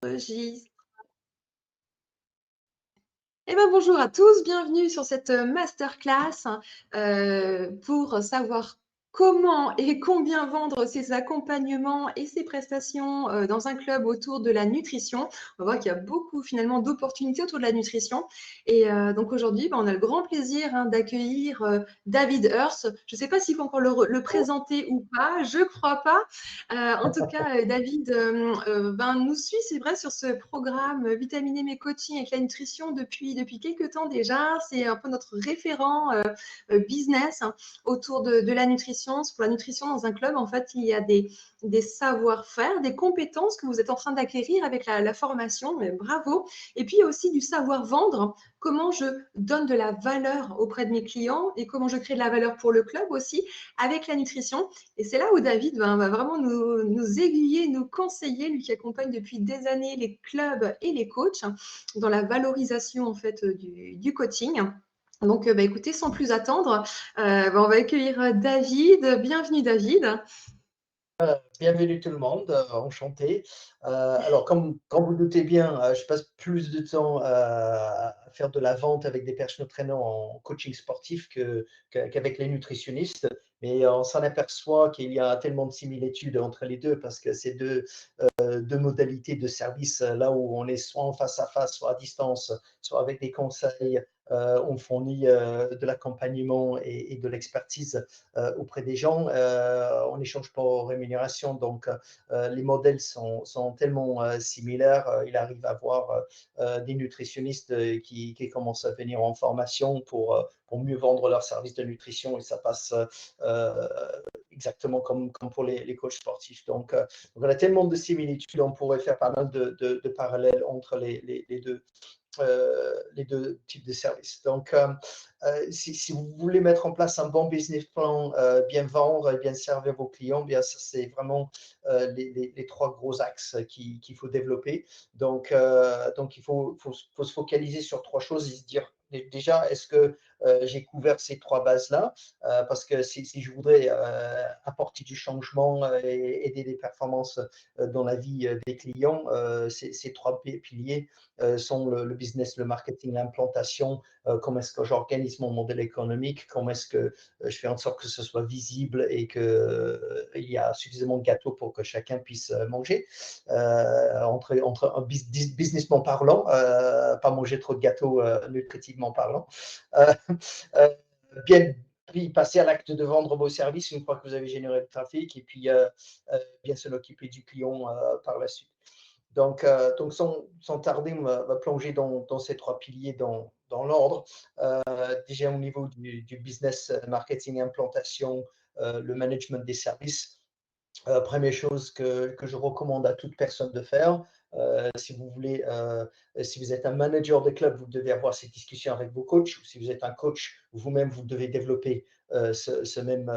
Enregistre. Eh ben, bonjour à tous, bienvenue sur cette masterclass pour savoir comment et combien vendre ses accompagnements et ses prestations dans un club autour de la nutrition. On va voir qu'il y a beaucoup finalement d'opportunités autour de la nutrition. Et donc aujourd'hui, on a le grand plaisir d'accueillir David Hurst. Je ne sais pas s'il faut encore le présenter ou pas, je ne crois pas. En tout cas, David nous suit, c'est vrai, sur ce programme Vitaminer mes coachings avec la nutrition depuis quelques temps déjà. C'est un peu notre référent business autour de la nutrition. Pour la nutrition dans un club, en fait, il y a des savoir-faire, des compétences que vous êtes en train d'acquérir avec la formation. Mais bravo. Et puis, il y a aussi du savoir-vendre. Comment je donne de la valeur auprès de mes clients et comment je crée de la valeur pour le club aussi avec la nutrition. Et c'est là où David va vraiment nous aiguiller, nous conseiller, lui qui accompagne depuis des années les clubs et les coachs dans la valorisation en fait du coaching. Donc, écoutez, sans plus attendre, on va accueillir David. Bienvenue, David. Bienvenue tout le monde, enchanté. Alors, comme vous doutez bien, je passe plus de temps à faire de la vente avec des personal trainers en coaching sportif qu'avec les nutritionnistes. Mais on s'en aperçoit qu'il y a tellement de similitudes entre les deux parce que c'est deux modalités de service, là où on est soit en face à face, soit à distance, soit avec des conseils. On fournit de l'accompagnement et de l'expertise auprès des gens. On échange pas aux rémunérations, donc les modèles sont tellement similaires. Il arrive à voir des nutritionnistes qui commencent à venir en formation pour mieux vendre leurs services de nutrition et ça passe exactement comme pour les coachs sportifs. Donc, on a tellement de similitudes, on pourrait faire pas mal de parallèles entre les deux types de services. Donc, si vous voulez mettre en place un bon business plan, bien vendre et bien servir vos clients, bien ça c'est vraiment les trois gros axes qu'il faut développer. Donc il faut se focaliser sur trois choses et se dire déjà, est-ce que j'ai couvert ces trois bases-là parce que si je voudrais apporter du changement et aider des performances dans la vie des clients, ces trois piliers sont le business, le marketing, l'implantation, comment est-ce que j'organise mon modèle économique, comment est-ce que je fais en sorte que ce soit visible et qu'il y a suffisamment de gâteaux pour que chacun puisse manger, entre un businessment parlant, pas manger trop de gâteaux nutritivement parlant. Euh, euh, bien puis passer à l'acte de vendre vos services une fois que vous avez généré le trafic et puis bien se l'occuper du client par la suite. Donc sans tarder, on va plonger dans ces trois piliers dans l'ordre. Déjà au niveau du business, marketing, implantation, le management des services. Première chose que je recommande à toute personne de faire, si vous voulez, si vous êtes un manager de club, vous devez avoir ces discussions avec vos coachs, ou si vous êtes un coach, vous-même, vous devez développer ce même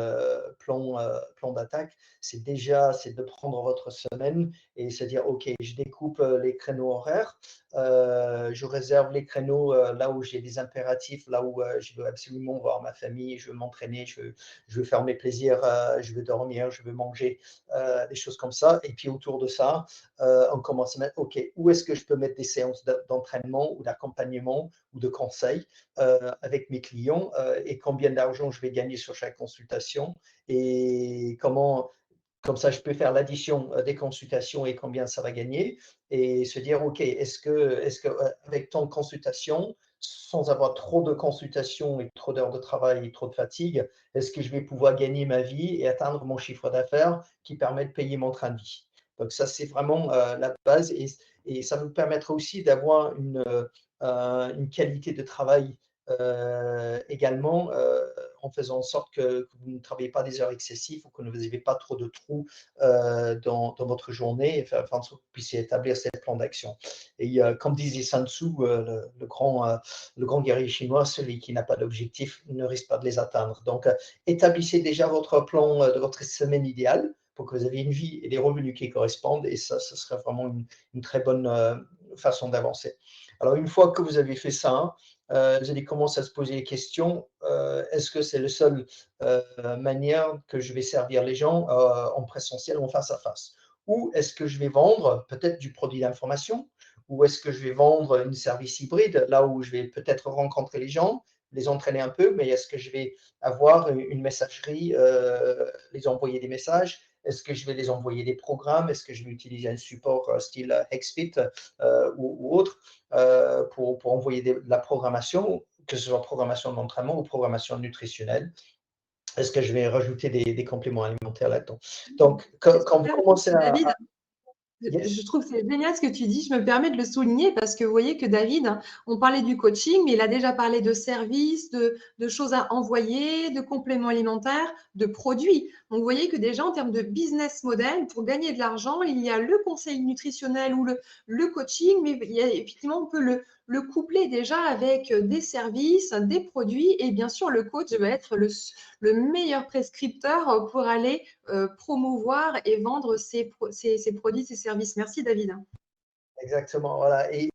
plan d'attaque. C'est de prendre votre semaine et se dire, OK, je découpe les créneaux horaires, je réserve les créneaux là où j'ai des impératifs, là où je veux absolument voir ma famille, je veux m'entraîner, je veux faire mes plaisirs, je veux dormir, je veux manger, des choses comme ça. Et puis autour de ça, on commence à mettre, OK, où est-ce que je peux mettre des séances d'entraînement ou d'accompagnement ou de conseil avec mes clients et combien d'argent je vais gagner sur chaque consultation et comme ça, je peux faire l'addition des consultations et combien ça va gagner et se dire, OK, est-ce que avec tant de consultations, sans avoir trop de consultations et trop d'heures de travail et trop de fatigue, est-ce que je vais pouvoir gagner ma vie et atteindre mon chiffre d'affaires qui permet de payer mon train de vie? Donc ça, c'est vraiment la base et ça nous permettra aussi d'avoir une qualité de travail également en faisant en sorte que vous ne travaillez pas des heures excessives ou que vous n'ayez pas trop de trous dans votre journée, afin que vous puissiez établir ces plans d'action. Et comme disait Sun Tzu, le grand guerrier chinois, celui qui n'a pas d'objectif ne risque pas de les atteindre. Donc, établissez déjà votre plan de votre semaine idéale pour que vous ayez une vie et des revenus qui correspondent. Et ça, ce serait vraiment une très bonne façon d'avancer. Alors, une fois que vous avez fait ça, vous allez commencer à se poser les questions. Est-ce que c'est la seule manière que je vais servir les gens en présentiel ou en face à face? ou est-ce que je vais vendre peut-être du produit d'information, ou est-ce que je vais vendre un service hybride, là où je vais peut-être rencontrer les gens, les entraîner un peu, mais est-ce que je vais avoir une messagerie, les envoyer des messages? Est-ce que je vais les envoyer des programmes? Est-ce que je vais utiliser un support style HexFit ou autre pour envoyer de la programmation, que ce soit programmation d'entraînement ou programmation nutritionnelle? Est-ce que je vais rajouter des compléments alimentaires là-dedans? Donc, C'est quand vous super, commencez David. Je Yes, trouve que c'est génial ce que tu dis. Je me permets de le souligner parce que vous voyez que David, on parlait du coaching, mais il a déjà parlé de services, de choses à envoyer, de compléments alimentaires, de produits. Donc, vous voyez que déjà en termes de business model, pour gagner de l'argent, il y a le conseil nutritionnel ou le coaching, mais il y a, effectivement, on peut le coupler déjà avec des services, des produits, et bien sûr, le coach va être le meilleur prescripteur pour aller promouvoir et vendre ces produits, ces services. Merci David. exactement. Voilà. Et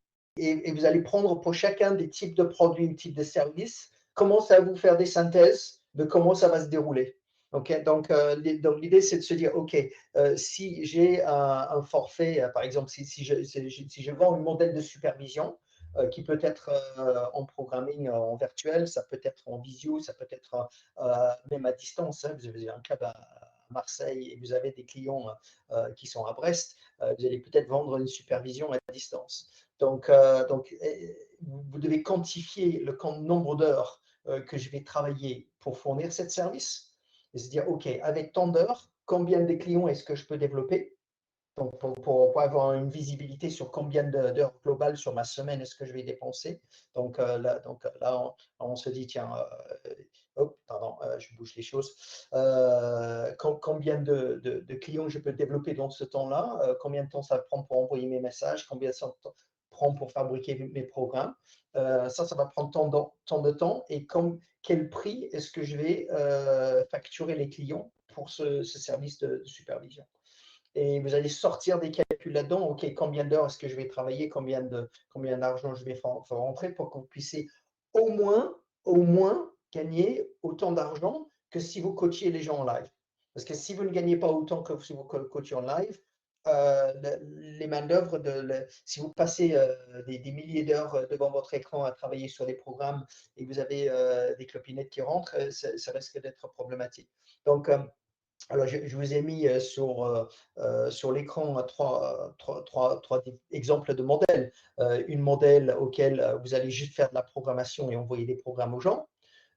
vous allez prendre pour chacun des types de produits, types de services, commencez à vous faire des synthèses de comment ça va se dérouler. Okay? Donc, l'idée, c'est de se dire, OK, si j'ai un forfait, par exemple, si je vends un modèle de supervision, qui peut être en programming, en virtuel, ça peut être en visio, ça peut être même à distance. Hein. Vous avez un club à Marseille et vous avez des clients qui sont à Brest, vous allez peut-être vendre une supervision à distance. Donc, vous devez quantifier le nombre d'heures que je vais travailler pour fournir ce service et se dire, OK, avec tant d'heures, combien de clients est-ce que je peux développer? Donc, pour avoir une visibilité sur combien d'heures globales sur ma semaine est-ce que je vais dépenser. Donc, là on se dit, tiens, pardon, je bouge les choses. Combien de clients je peux développer dans ce temps-là? Combien de temps ça prend pour envoyer mes messages? Combien ça prend pour fabriquer mes programmes? Ça va prendre tant de temps. Et quel prix est-ce que je vais facturer les clients pour ce service de supervision? Et vous allez sortir des calculs là-dedans. OK, combien d'heures est-ce que je vais travailler, combien d'argent je vais faire rentrer pour que vous puissiez au moins gagner autant d'argent que si vous coachiez les gens en live. Parce que si vous ne gagnez pas autant que si vous coachiez en live, les main-d'œuvre, si vous passez des milliers d'heures devant votre écran à travailler sur des programmes et que vous avez des clopinettes qui rentrent, ça risque d'être problématique. Donc, alors, je vous ai mis sur l'écran trois exemples de modèles. Une modèle auquel vous allez juste faire de la programmation et envoyer des programmes aux gens.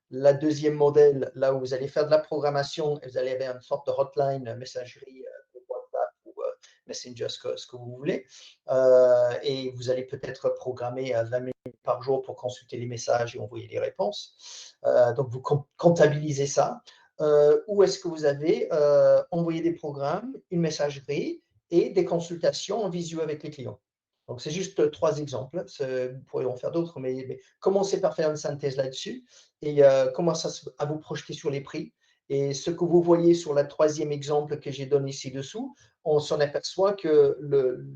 La deuxième modèle, là où vous allez faire de la programmation et vous allez avoir une sorte de hotline, messagerie, WhatsApp ou Messenger, ce que vous voulez. Et vous allez peut-être programmer 20 minutes par jour pour consulter les messages et envoyer les réponses. Donc, vous comptabilisez ça. Où est-ce que vous avez envoyé des programmes, une messagerie et des consultations en visio avec les clients. Donc, c'est juste trois exemples. Vous pourrez en faire d'autres, mais commencez par faire une synthèse là-dessus et commencez à vous projeter sur les prix. Et ce que vous voyez sur le troisième exemple que j'ai donné ci-dessous, on s'en aperçoit que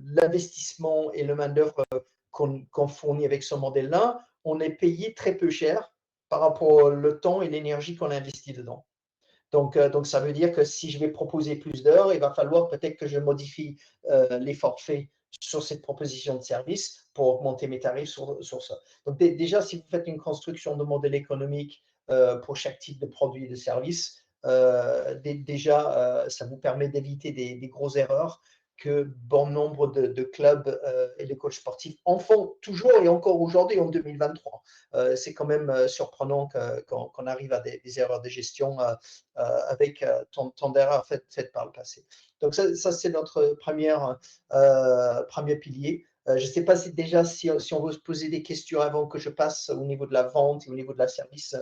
l'investissement et le main-d'œuvre qu'on fournit avec ce modèle-là, on est payé très peu cher par rapport au temps et l'énergie qu'on a investi dedans. Donc, ça veut dire que si je vais proposer plus d'heures, il va falloir peut-être que je modifie les forfaits sur cette proposition de service pour augmenter mes tarifs sur ça. Donc, déjà, si vous faites une construction de modèle économique pour chaque type de produit et de service, déjà, ça vous permet d'éviter des grosses erreurs que bon nombre de clubs et de coachs sportifs en font toujours et encore aujourd'hui en 2023. C'est quand même surprenant qu'on arrive à des erreurs de gestion avec tant d'erreurs faites par le passé. Donc ça c'est notre premier pilier. Je ne sais pas si déjà, si on veut se poser des questions avant que je passe au niveau de la vente et au niveau de la service.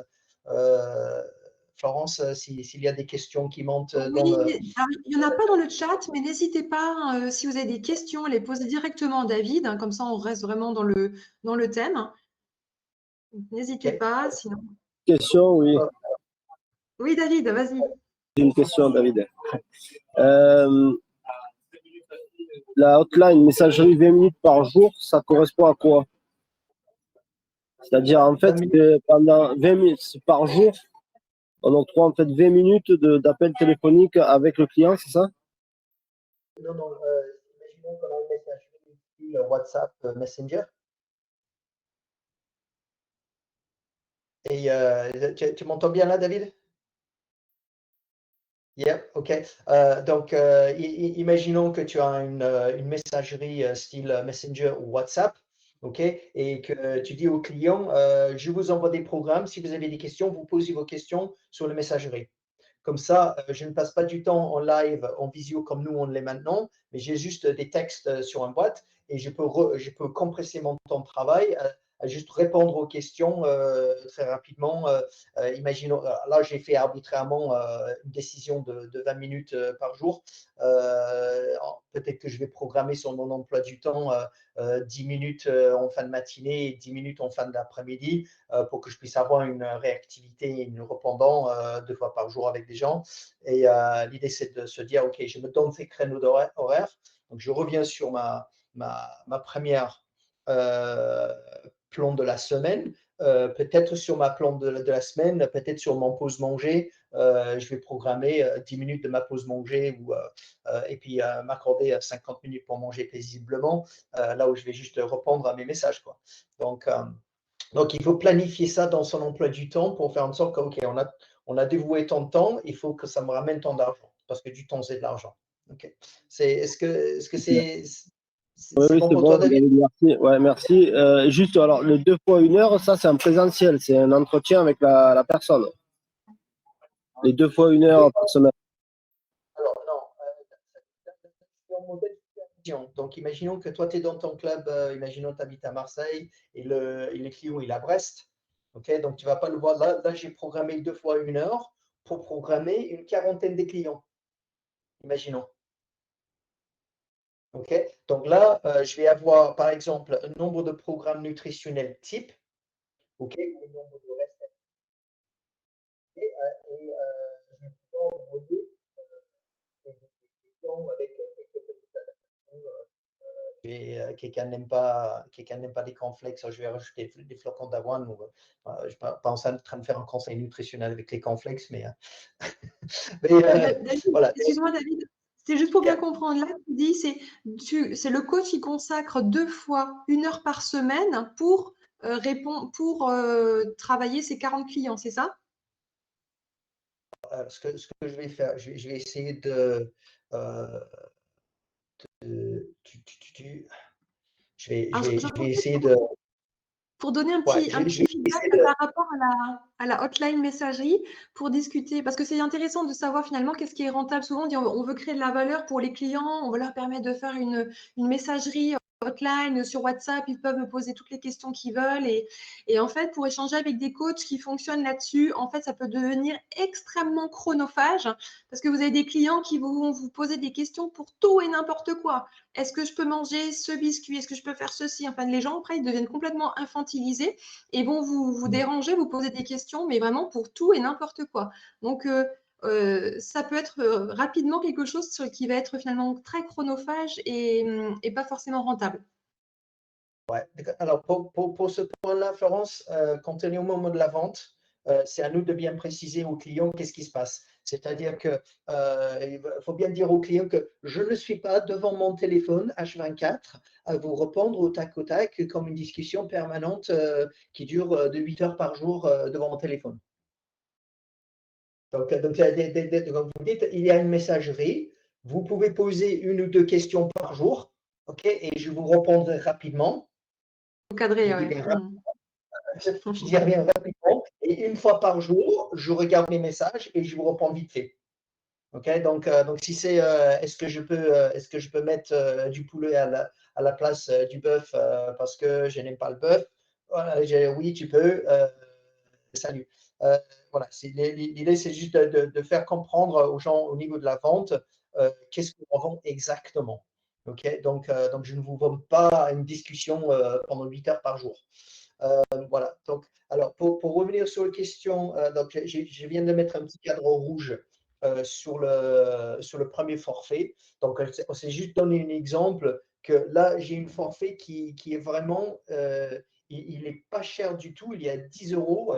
Florence, s'il y a des questions qui montent dans Oui, le… alors, il n'y en a pas dans le chat, mais n'hésitez pas, si vous avez des questions, à les poser directement à David, hein, comme ça on reste vraiment dans le thème. N'hésitez Okay. pas, sinon. Question, oui. Oui, David, vas-y. J'ai une question, David. La hotline messagerie 20 minutes par jour, ça correspond à quoi? C'est-à-dire, en fait, pendant 20 minutes par jour, on octroie en fait 20 minutes d'appel téléphonique avec le client, c'est ça? Non, non, imaginons qu'on a une messagerie style WhatsApp Messenger. Et tu m'entends bien là, David? Yeah, OK. Donc, imaginons que tu as une messagerie style Messenger ou WhatsApp, OK, et que tu dis au client, je vous envoie des programmes. Si vous avez des questions, vous posez vos questions sur la messagerie. Comme ça, je ne passe pas du temps en live, en visio comme nous on l'est maintenant, mais j'ai juste des textes sur une boîte et je peux compresser mon temps de travail à juste répondre aux questions très rapidement. Imaginons, là j'ai fait arbitrairement une décision de 20 minutes par jour. Peut-être que je vais programmer sur mon emploi du temps 10 minutes en fin de matinée et 10 minutes en fin d'après-midi pour que je puisse avoir une réactivité et une répondant 2 fois par jour avec des gens. Et l'idée, c'est de se dire, OK, je me donne ces créneaux horaires. Donc, je reviens sur ma première plan de la semaine. Peut-être sur ma plan de la semaine, peut-être sur mon pause manger, je vais programmer 10 minutes de ma pause manger et puis m'accorder 50 minutes pour manger paisiblement, là où je vais juste répondre à mes messages, quoi. Donc, il faut planifier ça dans son emploi du temps pour faire en sorte que, OK, on a dévoué tant de temps, il faut que ça me ramène tant d'argent, parce que du temps, c'est de l'argent. OK. Est-ce que Oui, c'est oui, bon c'est pour toi, bon, David? David, merci. Ouais, merci. Juste, alors, le 2 fois 1 heure, ça, c'est en présentiel. C'est un entretien avec la personne. Les 2 fois 1 heure par semaine. Alors, non, c'est un modèle de supervision. Donc, imaginons que toi, tu es dans ton club, imaginons que tu habites à Marseille et le client, il est à Brest. OK, donc tu ne vas pas le voir. Là j'ai programmé 2 fois 1 heure pour programmer une quarantaine de clients, imaginons. OK, donc là, je vais avoir, par exemple, un nombre de programmes nutritionnels type, OK, ou le nombre de recettes. Je vais pouvoir envoyer des questions avec quelques petites adaptations. Quelqu'un n'aime pas les cornflakes, je vais rajouter des flocons d'avoine. Je suis pas en train de faire un conseil nutritionnel avec les cornflakes, mais, David, voilà. excuse-moi David, c'est juste pour bien Yeah. comprendre. Là, tu dis, c'est le coach qui consacre 2 fois 1 heure par semaine pour travailler ses 40 clients, c'est ça? Ce que je vais faire, je vais essayer de, euh, Alors, je vais essayer de, pour donner ouais, un je vais petit feedback essayer de, par rapport à la hotline messagerie pour discuter, parce que c'est intéressant de savoir finalement qu'est-ce qui est rentable. Souvent, on dit on veut créer de la valeur pour les clients, on veut leur permettre de faire une messagerie hotline sur WhatsApp, ils peuvent me poser toutes les questions qu'ils veulent. Et en fait, pour échanger avec des coachs qui fonctionnent là-dessus, en fait, ça peut devenir extrêmement chronophage parce que vous avez des clients qui vont vous poser des questions pour tout et n'importe quoi. Est-ce que je peux manger ce biscuit? Est-ce que je peux faire ceci? Enfin, les gens, après, ils deviennent complètement infantilisés et vont vous déranger, vous poser des questions, mais vraiment pour tout et n'importe quoi. Donc, ça peut être rapidement quelque chose qui va être finalement très chronophage et pas forcément rentable. ouais. Alors, pour ce point-là, Florence, quand on est au moment de la vente, c'est à nous de bien préciser aux clients qu'est-ce qui se passe. C'est-à-dire que il faut bien dire aux clients que je ne suis pas devant mon téléphone H24 à vous répondre au tac comme une discussion permanente qui dure de 8 heures par jour devant mon téléphone. Comme vous dites, il y a une messagerie. Vous pouvez poser 1 ou 2 questions par jour, OK, et je vous répondrai rapidement. Cadré, Je dis ouais. bien je dis rien rapidement. Et 1 fois par jour, je regarde mes messages et je vous réponds vite fait. OK, donc si c'est est-ce que je peux mettre du poulet à la place du bœuf parce que je n'aime pas le bœuf? Voilà, oui, tu peux. Salut. Euh, voilà, l'idée, c'est juste de faire comprendre aux gens au niveau de la vente qu'est-ce qu'on vend exactement. OK, donc je ne vous vends pas une discussion pendant 8 heures par jour. Voilà. Donc, alors, pour revenir sur les questions, donc, je viens de mettre un petit cadre rouge sur le premier forfait. Donc, on s'est juste donné un exemple que là, j'ai une forfait qui est vraiment, il n'est pas cher du tout, il est à 10 euros.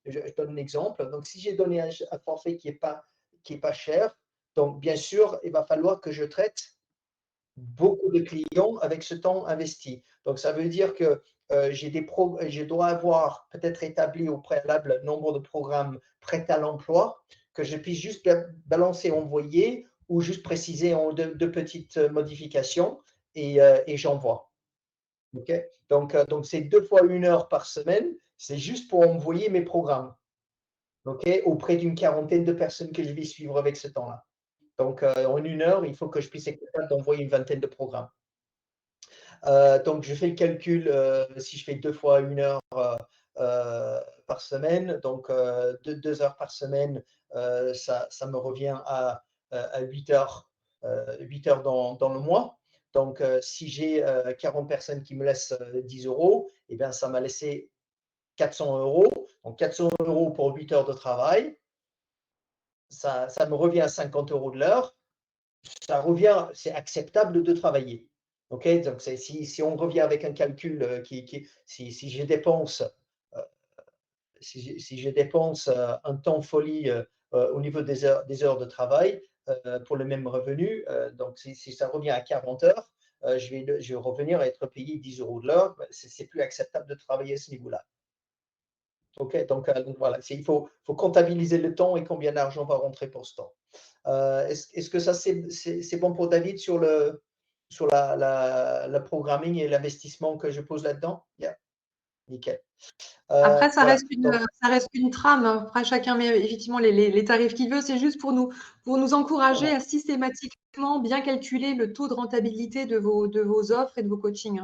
Je donne un exemple. Donc, si j'ai donné un forfait qui est pas cher, Donc, bien sûr, il va falloir que je traite beaucoup de clients avec ce temps investi. Donc, ça veut dire que je dois avoir peut-être établi au préalable un nombre de programmes prêts à l'emploi, que je puisse juste balancer, envoyer ou juste préciser en deux petites modifications et j'envoie. Okay, donc, c'est 2 fois 1 heure par semaine. C'est juste pour envoyer mes programmes, okay, auprès d'une quarantaine de personnes que je vais suivre avec ce temps-là. Donc, en 1 heure, il faut que je puisse être capable d'envoyer une vingtaine de programmes. Donc, je fais le calcul, si je fais 2 fois 1 heure par semaine, donc 2 heures par semaine, ça me revient à 8 heures, 8 heures dans le mois. Donc, si j'ai 40 personnes qui me laissent 10 euros, eh bien, ça m'a laissé 400 euros. Donc, 400 euros pour 8 heures de travail, ça me revient à 50 euros de l'heure. Ça revient, c'est acceptable de travailler. Okay, donc, si on revient avec un calcul si je dépense, si je dépense un temps folie au niveau des heures de travail pour le même revenu, donc si ça revient à 40 heures, je vais revenir à être payé 10 euros de l'heure. C'est plus acceptable de travailler à ce niveau-là. Okay, donc voilà, il faut comptabiliser le temps et combien d'argent va rentrer pour ce temps. Est-ce que ça, c'est bon pour David sur le programming et l'investissement que je pose là-dedans? Yeah. Nickel. Après, ça Voilà. reste une trame. Après, chacun met effectivement les tarifs qu'il veut. C'est juste pour nous encourager à systématiquement bien calculer le taux de rentabilité de vos offres et de vos coachings.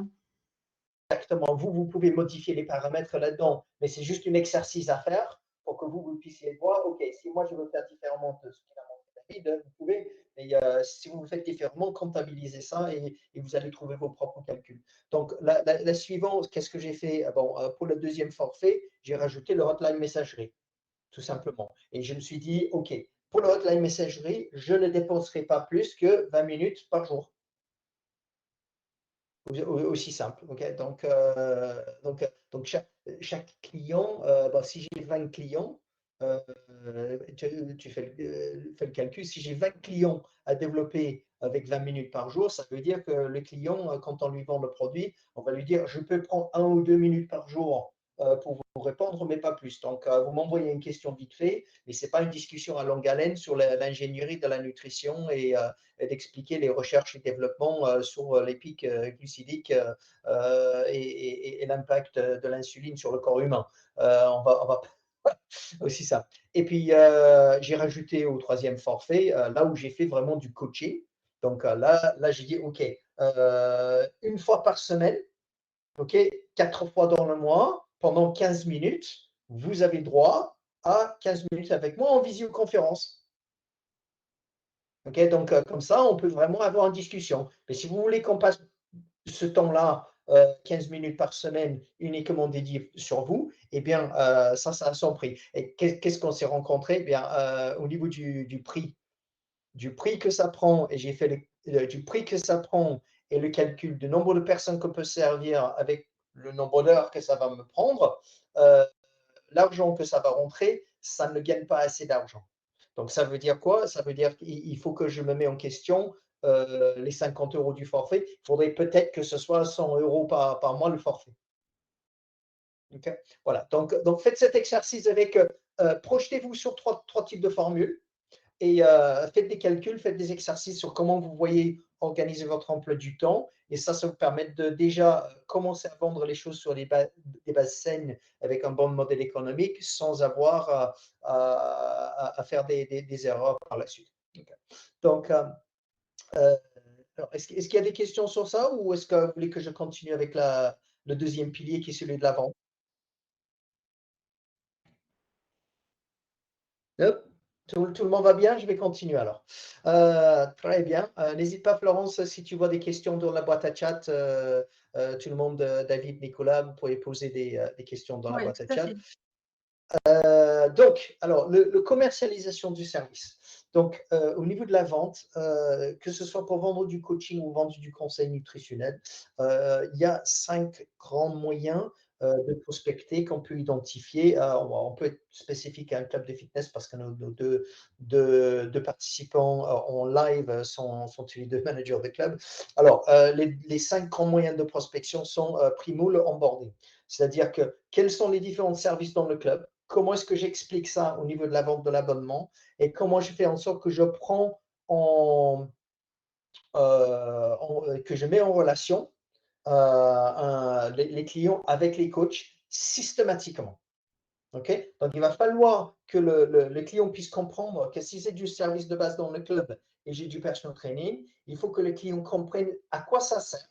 Exactement. Vous pouvez modifier les paramètres là-dedans, mais c'est juste un exercice à faire pour que vous puissiez voir, OK, si moi je veux faire différemment de ce qu'il a montré David, vous pouvez, mais si vous faites différemment, comptabilisez ça et vous allez trouver vos propres calculs. Donc, la suivante, qu'est-ce que j'ai fait? Bon, pour le deuxième forfait, j'ai rajouté le hotline messagerie, tout simplement. Et je me suis dit, OK, pour le hotline messagerie, je ne dépenserai pas plus que 20 minutes par jour. Aussi simple. Okay, donc, chaque client, si j'ai 20 clients, tu fais le calcul. Si j'ai 20 clients à développer avec 20 minutes par jour, ça veut dire que le client, quand on lui vend le produit, on va lui dire je peux prendre 1 ou 2 minutes par jour pour vous répondre, mais pas plus. Donc, vous m'envoyez une question vite fait, mais ce n'est pas une discussion à longue haleine sur l'ingénierie de la nutrition et d'expliquer les recherches et développements sur les pics glucidiques et l'impact de l'insuline sur le corps humain. On va aussi ça. Et puis, j'ai rajouté au troisième forfait, là où j'ai fait vraiment du coaching. Donc là, j'ai dit, OK, 1 fois par semaine, OK, 4 fois dans le mois, pendant 15 minutes, vous avez droit à 15 minutes avec moi en visioconférence. OK, donc comme ça, on peut vraiment avoir une discussion. Mais si vous voulez qu'on passe ce temps-là, 15 minutes par semaine, uniquement dédié sur vous, eh bien, ça a son prix. Et qu'est-ce qu'on s'est rencontré? Eh bien, au niveau du prix que ça prend, et j'ai fait du prix que ça prend et le calcul du nombre de personnes qu'on peut servir avec le nombre d'heures que ça va me prendre, l'argent que ça va rentrer, ça ne gagne pas assez d'argent. Donc, ça veut dire quoi? Ça veut dire qu'il faut que je me mette en question les 50 euros du forfait. Il faudrait peut-être que ce soit 100 euros par mois le forfait. Okay, voilà. Donc, faites cet exercice avec, projetez-vous sur trois types de formules et faites des calculs, faites des exercices sur comment vous voyez organiser votre emploi du temps. Et ça vous permet de déjà commencer à vendre les choses sur des bases saines avec un bon modèle économique sans avoir à faire des erreurs par la suite. Okay. Donc, est-ce qu'il y a des questions sur ça ou est-ce que vous voulez que je continue avec le deuxième pilier qui est celui de la vente? Yep. Tout le monde va bien? Je vais continuer alors. Très bien. N'hésite pas, Florence, si tu vois des questions dans la boîte à chat, tout le monde, David, Nicolas, vous pouvez poser des questions dans la boîte à chat. Donc, alors, le commercialisation du service. Donc, au niveau de la vente, que ce soit pour vendre du coaching ou vendre du conseil nutritionnel, il y a 5 grands moyens de prospecter qu'on peut identifier. On peut être spécifique à un club de fitness parce que nos deux participants en live sont tous les deux managers de club. Alors, les 5 grands moyens de prospection sont primo, le onboarding. C'est-à-dire que quels sont les différents services dans le club, comment est-ce que j'explique ça au niveau de la vente de l'abonnement et comment je fais en sorte que je prends que je mets en relation les clients avec les coachs systématiquement. Okay? Donc, il va falloir que le client puisse comprendre que si c'est du service de base dans le club et j'ai du personal training, il faut que le client comprenne à quoi ça sert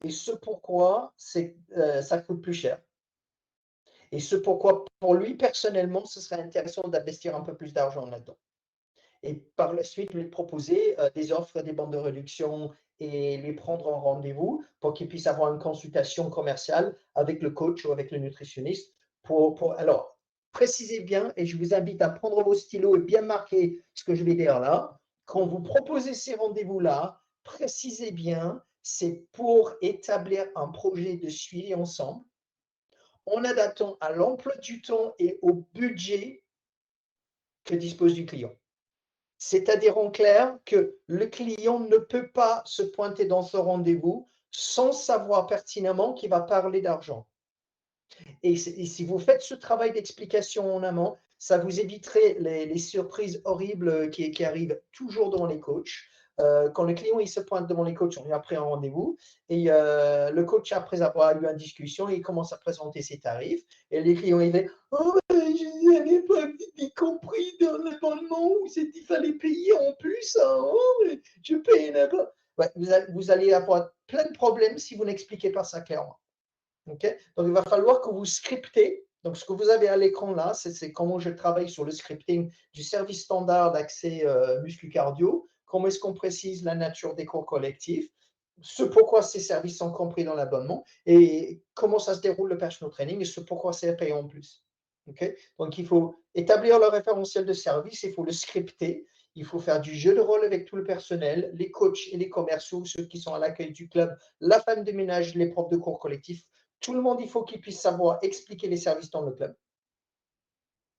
et ce pourquoi ça coûte plus cher. Et ce pourquoi, pour lui, personnellement, ce serait intéressant d'investir un peu plus d'argent là-dedans. Et par la suite, lui proposer des offres, des bandes de réduction et lui prendre en rendez-vous pour qu'il puisse avoir une consultation commerciale avec le coach ou avec le nutritionniste. Alors, précisez bien, et je vous invite à prendre vos stylos et bien marquer ce que je vais dire là. Quand vous proposez ces rendez-vous-là, précisez bien, c'est pour établir un projet de suivi ensemble en adaptant à l'emploi du temps et au budget que dispose du client. C'est-à-dire en clair que le client ne peut pas se pointer dans ce rendez-vous sans savoir pertinemment qu'il va parler d'argent. Et si vous faites ce travail d'explication en amont, ça vous éviterait les surprises horribles qui arrivent toujours devant les coachs. Quand le client il se pointe devant les coachs, on lui a pris un rendez-vous et le coach, après avoir eu une discussion, il commence à présenter ses tarifs et les clients ils disent « Oh, je n'avais pas compris dans l'abonnement où il fallait payer en plus, hein, oh, je paye là-bas. » Ouais, vous allez avoir plein de problèmes si vous n'expliquez pas ça clairement. Okay? Donc, il va falloir que vous scriptez. Donc, ce que vous avez à l'écran là, c'est comment je travaille sur le scripting du service standard d'accès muscu-cardio. Comment est-ce qu'on précise la nature des cours collectifs, ce pourquoi ces services sont compris dans l'abonnement et comment ça se déroule le personal training et ce pourquoi c'est payé en plus. Okay? Donc, il faut établir le référentiel de service, il faut le scripter, il faut faire du jeu de rôle avec tout le personnel, les coachs et les commerciaux, ceux qui sont à l'accueil du club, la femme de ménage, les profs de cours collectifs. Tout le monde, il faut qu'il puisse savoir expliquer les services dans le club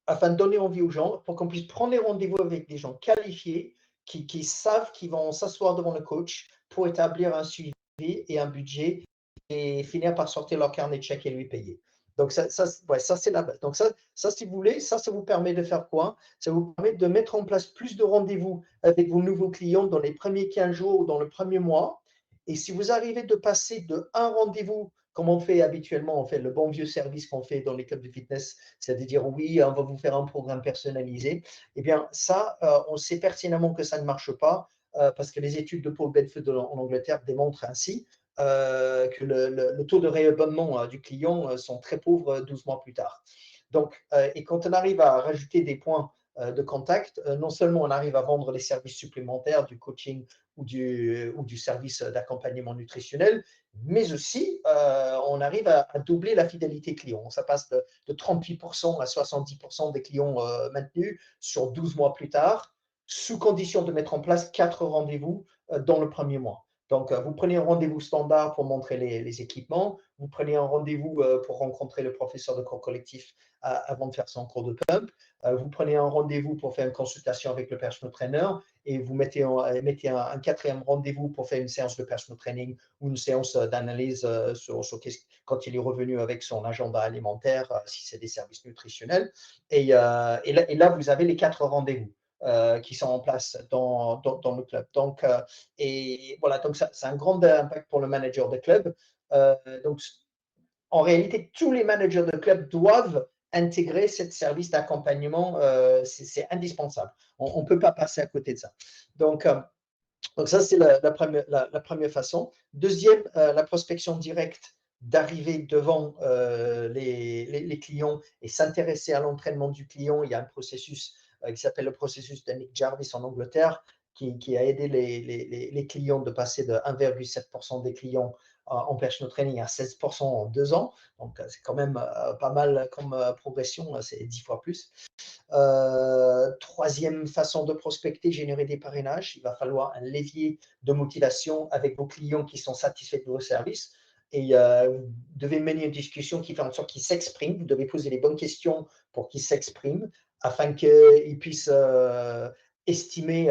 afin de donner envie aux gens pour qu'on puisse prendre les rendez-vous avec des gens qualifiés qui savent qu'ils vont s'asseoir devant le coach pour établir un suivi et un budget et finir par sortir leur carnet de chèques et lui payer. Donc, ça c'est la base. Donc, ça, si vous voulez, ça vous permet de faire quoi? Ça vous permet de mettre en place plus de rendez-vous avec vos nouveaux clients dans les premiers 15 jours ou dans le premier mois. Et si vous arrivez de passer de un rendez-vous, comme on fait habituellement, on fait le bon vieux service qu'on fait dans les clubs de fitness, c'est de dire oui, on va vous faire un programme personnalisé. Eh bien, ça, on sait pertinemment que ça ne marche pas parce que les études de Paul Bedford en Angleterre démontrent ainsi que le taux de réabonnement du client sont très pauvres 12 mois plus tard. Donc, et quand on arrive à rajouter des points de contact, non seulement on arrive à vendre les services supplémentaires du coaching ou du service d'accompagnement nutritionnel, mais aussi on arrive à doubler la fidélité client. Ça passe de 38% à 70% des clients maintenus sur 12 mois plus tard, sous condition de mettre en place 4 rendez-vous dans le premier mois. Donc, vous prenez un rendez-vous standard pour montrer les équipements, vous prenez un rendez-vous pour rencontrer le professeur de cours collectif avant de faire son cours de pump, vous prenez un rendez-vous pour faire une consultation avec le personal trainer et vous mettez un quatrième rendez-vous pour faire une séance de personal training ou une séance d'analyse quand il est revenu avec son agenda alimentaire, si c'est des services nutritionnels. Et là, vous avez les 4 rendez-vous. Qui sont en place dans le club. Donc, et voilà, donc ça a un grand impact pour le manager de club. Donc, en réalité, tous les managers de club doivent intégrer ce service d'accompagnement. C'est indispensable. On ne peut pas passer à côté de ça. Donc ça, c'est la première façon. Deuxième, la prospection directe, d'arriver devant les clients et s'intéresser à l'entraînement du client. Il y a un processus qui s'appelle le processus de Nick Jarvis en Angleterre, qui a aidé les clients de passer de 1,7% des clients en personal training à 16% en 2 ans. Donc, c'est quand même pas mal comme progression, c'est 10 fois plus. Troisième façon de prospecter, générer des parrainages. Il va falloir un levier de motivation avec vos clients qui sont satisfaits de vos services. et vous devez mener une discussion qui fait en sorte qu'il s'exprime. Vous devez poser les bonnes questions pour qu'il s'exprime afin qu'il puisse estimer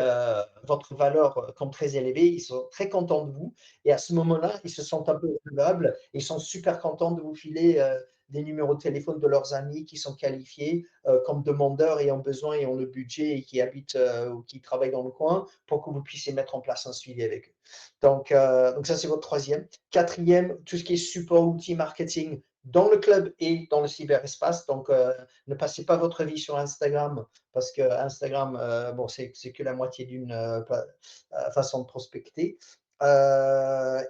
votre valeur comme très élevée. Ils sont très contents de vous et à ce moment-là, ils se sentent un peu redevables et ils sont super contents de vous filer des numéros de téléphone de leurs amis qui sont qualifiés comme demandeurs et ont besoin et ont le budget et qui habitent ou qui travaillent dans le coin pour que vous puissiez mettre en place un suivi avec eux. Donc ça, c'est votre troisième. Quatrième, tout ce qui est support, outils, marketing dans le club et dans le cyberespace. Donc, ne passez pas votre vie sur Instagram parce que Instagram, bon, c'est que la moitié d'une façon de prospecter.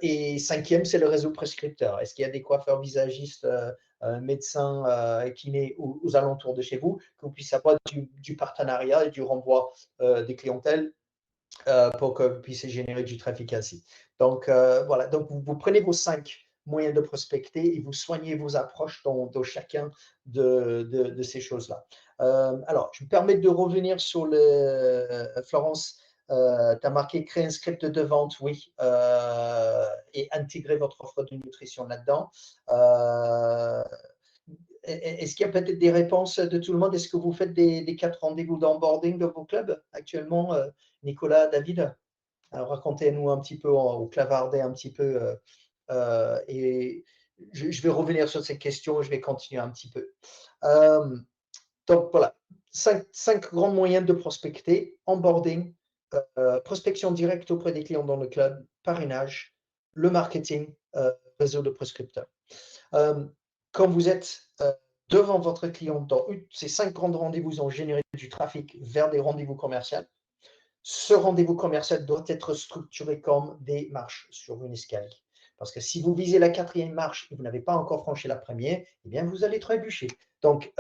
Et cinquième, c'est le réseau prescripteur. Est-ce qu'il y a des coiffeurs visagistes, médecins, kinés aux alentours de chez vous, que vous puissiez avoir du partenariat et du renvoi des clientèles pour que vous puissiez générer du trafic ainsi. Donc, voilà. Donc, vous prenez vos 5 moyens de prospecter et vous soignez vos approches dans chacun de ces choses-là. Alors, je me permets de revenir sur Florence, tu as marqué créer un script de vente, oui, et intégrer votre offre de nutrition là-dedans. Est-ce qu'il y a peut-être des réponses de tout le monde? Est-ce que vous faites des 4 rendez-vous d'onboarding de vos clubs actuellement, Nicolas, David? Alors, racontez-nous un petit peu, ou clavardez un petit peu. Et je vais revenir sur ces questions, je vais continuer un petit peu. Donc, voilà, 5 grands moyens de prospecter: onboarding, prospection directe auprès des clients dans le club, parrainage, le marketing, réseau de prescripteurs. Quand vous êtes devant votre client, ces 5 grands rendez-vous ont généré du trafic vers des rendez-vous commerciaux. Ce rendez-vous commercial doit être structuré comme des marches sur une escalier. Parce que si vous visez la 4e marche et vous n'avez pas encore franchi la première, eh bien, vous allez trébucher. Donc,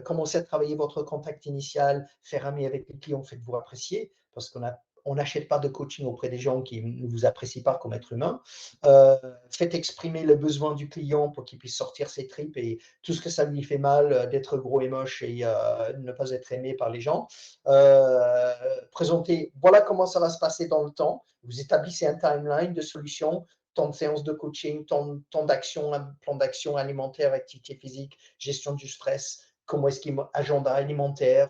commencez à travailler votre contact initial, faire ami avec les clients, faites-vous apprécier, parce qu'on n'achète pas de coaching auprès des gens qui ne vous apprécient pas comme être humain. Faites exprimer le besoin du client pour qu'il puisse sortir ses tripes et tout ce que ça lui fait mal d'être gros et moche et ne pas être aimé par les gens. Présentez, voilà comment ça va se passer dans le temps. Vous établissez un timeline de solutions, temps de séance de coaching, temps d'action, plan d'action alimentaire, activité physique, gestion du stress, comment est-ce qu'il agenda alimentaire,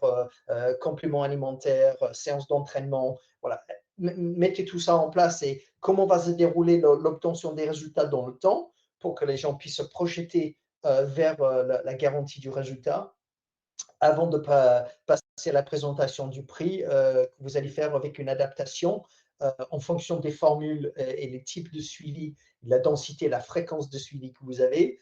complément alimentaire, séance d'entraînement. Voilà. Mettez tout ça en place et comment va se dérouler l'obtention des résultats dans le temps pour que les gens puissent se projeter vers la garantie du résultat avant de passer à la présentation du prix que vous allez faire avec une adaptation en fonction des formules et les types de suivi, la densité, la fréquence de suivi que vous avez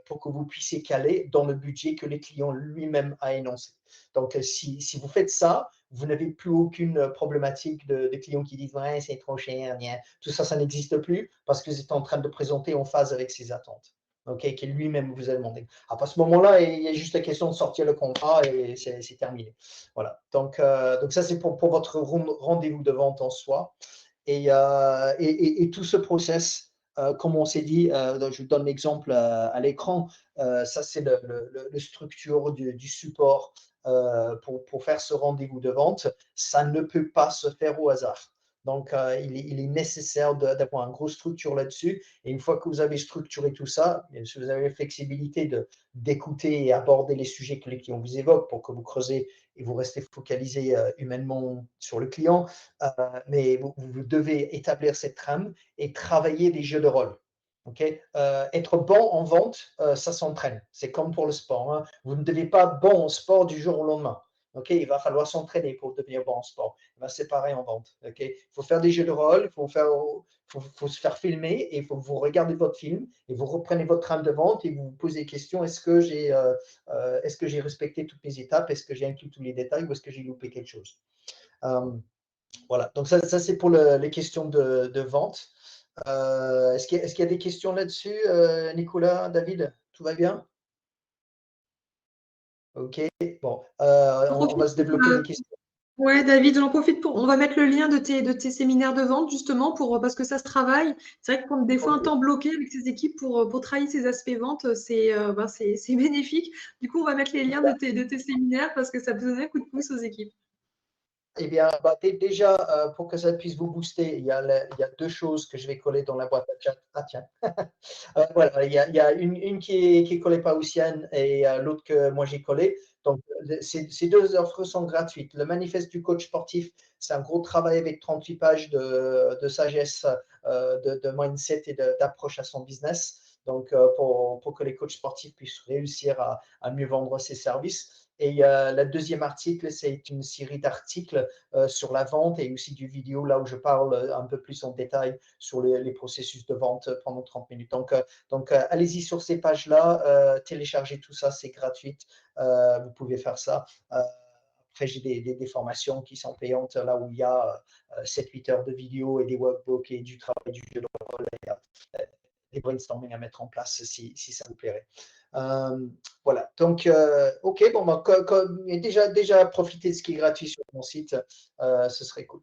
pour que vous puissiez caler dans le budget que le client lui-même a énoncé. Donc, si vous faites ça, vous n'avez plus aucune problématique de clients qui disent « ouais, c'est trop cher », tout ça, ça n'existe plus parce que vous êtes en train de présenter en phase avec ses attentes. Okay, qui lui-même vous a demandé. À ce moment-là, il y a juste la question de sortir le contrat et c'est terminé. Voilà. Donc ça, c'est pour votre rendez-vous de vente en soi. Et tout ce process, comme on s'est dit, je vous donne l'exemple à l'écran, ça, c'est le structure du support pour faire ce rendez-vous de vente. Ça ne peut pas se faire au hasard. Donc, il est nécessaire d'avoir une grosse structure là-dessus. Et une fois que vous avez structuré tout ça, si vous avez la flexibilité d'écouter et aborder les sujets que les clients vous évoquent pour que vous creusez et vous restez focalisé humainement sur le client, mais vous devez établir cette trame et travailler des jeux de rôle. Okay, être bon en vente, ça s'entraîne. C'est comme pour le sport. Hein. Vous ne devez pas être bon en sport du jour au lendemain. Okay, il va falloir s'entraîner pour devenir bon en sport. C'est pareil en vente. Okay, il faut faire des jeux de rôle, il faut se faire filmer et il faut vous regarder votre film et vous reprenez votre trame de vente et vous vous posez des questions. Est-ce que j'ai respecté toutes mes étapes? Est-ce que j'ai inclus tous les détails ou est-ce que j'ai loupé quelque chose? Voilà, donc ça c'est pour les questions de vente. Est-ce qu'il y a des questions là-dessus, Nicolas, David? Tout va bien? Ok, bon, on va se développer des questions. Ouais, David, j'en profite on va mettre le lien de tes séminaires de vente justement parce que ça se travaille. C'est vrai que prendre des fois un temps bloqué avec ses équipes pour travailler ces aspects vente, c'est bénéfique. Du coup, on va mettre les liens de tes séminaires parce que ça peut donner un coup de pouce aux équipes. eh bien, déjà, pour que ça puisse vous booster, il y a 2 choses que je vais coller dans la boîte à chat. Ah, tiens. Voilà, il y a une qui est collée par Oussiane et l'autre que moi j'ai collé. Donc, ces 2 offres sont gratuites. Le manifeste du coach sportif, c'est un gros travail avec 38 pages de sagesse, de mindset et d'approche à son business. Donc, pour que les coachs sportifs puissent réussir à mieux vendre ses services. Et le deuxième article, c'est une série d'articles sur la vente et aussi du vidéo, là où je parle un peu plus en détail sur les processus de vente pendant 30 minutes. Donc allez-y sur ces pages-là, téléchargez tout ça, c'est gratuit. Vous pouvez faire ça. Après, j'ai des formations qui sont payantes, là où il y a 7-8 heures de vidéo et des workbooks et du travail du jeu de rôle et des brainstorming à mettre en place si ça vous plairait. Voilà, donc, ok, bon, déjà profitez de ce qui est gratuit sur mon site, ce serait cool.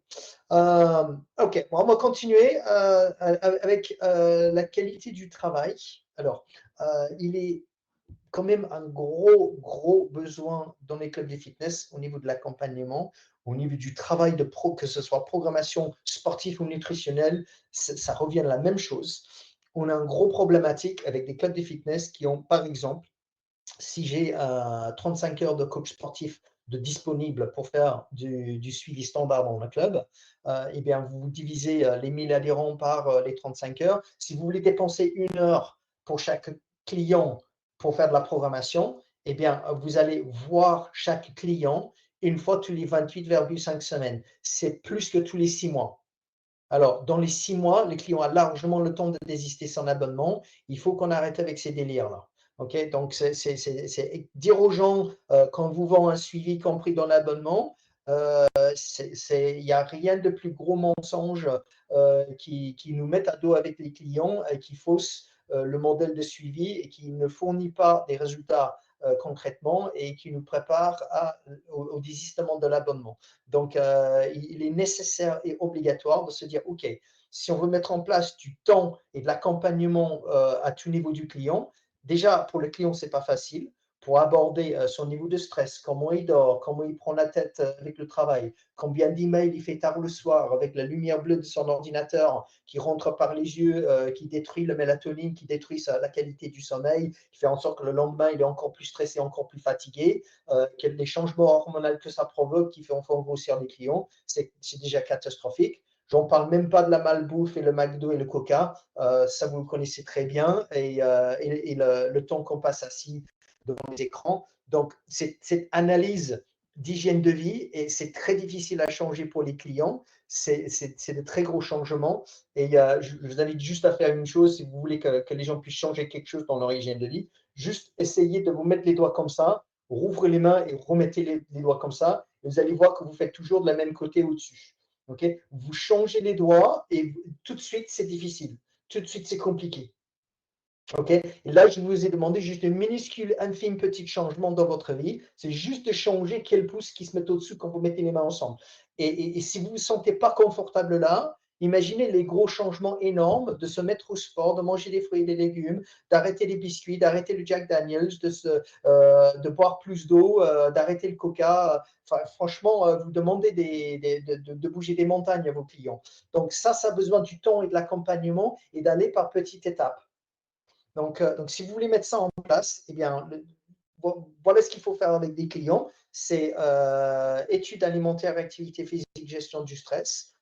Ok, bon, on va continuer avec la qualité du travail. Alors, il est quand même un gros besoin dans les clubs de fitness au niveau de l'accompagnement, au niveau du travail que ce soit programmation sportive ou nutritionnelle, ça revient à la même chose. On a un gros problématique avec des clubs de fitness qui ont, par exemple, si j'ai 35 heures de coach sportif de disponible pour faire du suivi standard dans le club, eh bien, vous divisez les 1000 adhérents par les 35 heures. Si vous voulez dépenser 1 heure pour chaque client pour faire de la programmation, eh bien, vous allez voir chaque client une fois tous les 28,5 semaines. C'est plus que tous les 6 mois. Alors, dans les 6 mois, le client a largement le temps de désister son abonnement. Il faut qu'on arrête avec ces délires-là. Okay, donc, c'est dire aux gens, quand vous vend un suivi compris dans l'abonnement, il n'y a rien de plus gros mensonge qui nous met à dos avec les clients et qui fausse le modèle de suivi et qui ne fournit pas des résultats concrètement et qui nous prépare au désistement de l'abonnement. Donc, il est nécessaire et obligatoire de se dire, OK, si on veut mettre en place du temps et de l'accompagnement à tout niveau du client, déjà, pour le client, ce n'est pas facile. Pour aborder son niveau de stress, comment il dort, comment il prend la tête avec le travail, combien d'emails il fait tard le soir avec la lumière bleue de son ordinateur qui rentre par les yeux, qui détruit le mélatonine, qui détruit la qualité du sommeil, qui fait en sorte que le lendemain, il est encore plus stressé, encore plus fatigué, les changements hormonaux que ça provoque qui font grossir les clients, c'est déjà catastrophique. J'en parle même pas de la malbouffe et le McDo et le Coca. Ça, vous le connaissez très bien. Et le temps qu'on passe assis devant les écrans. Donc, cette analyse d'hygiène de vie, et c'est très difficile à changer pour les clients. C'est de très gros changements. Et je vous invite juste à faire une chose, si vous voulez que les gens puissent changer quelque chose dans leur hygiène de vie, juste essayez de vous mettre les doigts comme ça, rouvrez les mains et remettez les doigts comme ça. Et vous allez voir que vous faites toujours de la même côté au-dessus. Okay, vous changez les doigts et tout de suite, c'est difficile. Tout de suite, c'est compliqué. Okay, et là, je vous ai demandé juste un minuscule, infime petit changement dans votre vie. C'est juste de changer quel pouce qui se met au-dessus quand vous mettez les mains ensemble. Et si vous ne vous sentez pas confortable là, imaginez les gros changements énormes de se mettre au sport, de manger des fruits et des légumes, d'arrêter les biscuits, d'arrêter le Jack Daniels, de boire plus d'eau, d'arrêter le Coca. Enfin, franchement, vous demandez de bouger des montagnes à vos clients. Donc ça a besoin du temps et de l'accompagnement et d'aller par petites étapes. Donc, si vous voulez mettre ça en place, eh bien, voilà ce qu'il faut faire avec des clients. C'est études alimentaires, activité physique, gestion du stress,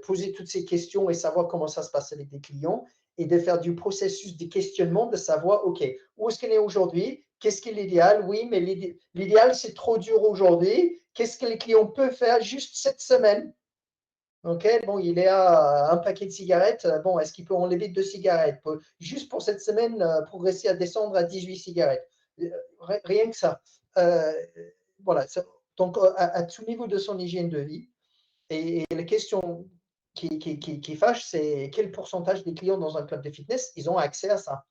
poser toutes ces questions et savoir comment ça se passe avec des clients et de faire du processus de questionnement, de savoir, OK, où est-ce qu'on est aujourd'hui? Qu'est-ce qui est l'idéal? Oui, mais l'idéal, c'est trop dur aujourd'hui. Qu'est-ce que les clients peuvent faire juste cette semaine? Ok, bon, il est à un paquet de cigarettes. Bon, est-ce qu'il peut enlever 2 cigarettes juste pour cette semaine, progresser à descendre à 18 cigarettes? Rien que ça. Voilà. Donc, à tout niveau de son hygiène de vie. Et la question qui fâche, c'est quel pourcentage des clients dans un club de fitness, ils ont accès à ça?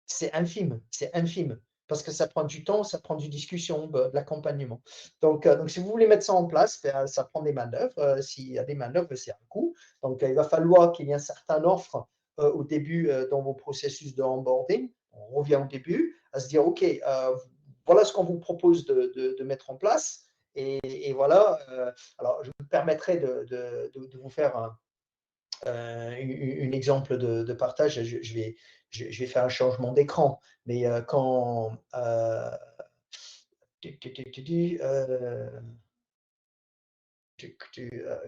C'est infime, c'est infime. Parce que ça prend du temps, ça prend du discussion, de l'accompagnement. Donc, si vous voulez mettre ça en place, ça prend des manœuvres. S'il y a des manœuvres, c'est un coût. Donc, il va falloir qu'il y ait un certain offre au début dans vos processus de onboarding. On revient au début à se dire, OK, voilà ce qu'on vous propose de mettre en place. Et voilà. Alors, je me permettrai de vous faire un exemple de partage. Je vais faire un changement d'écran. Mais quand…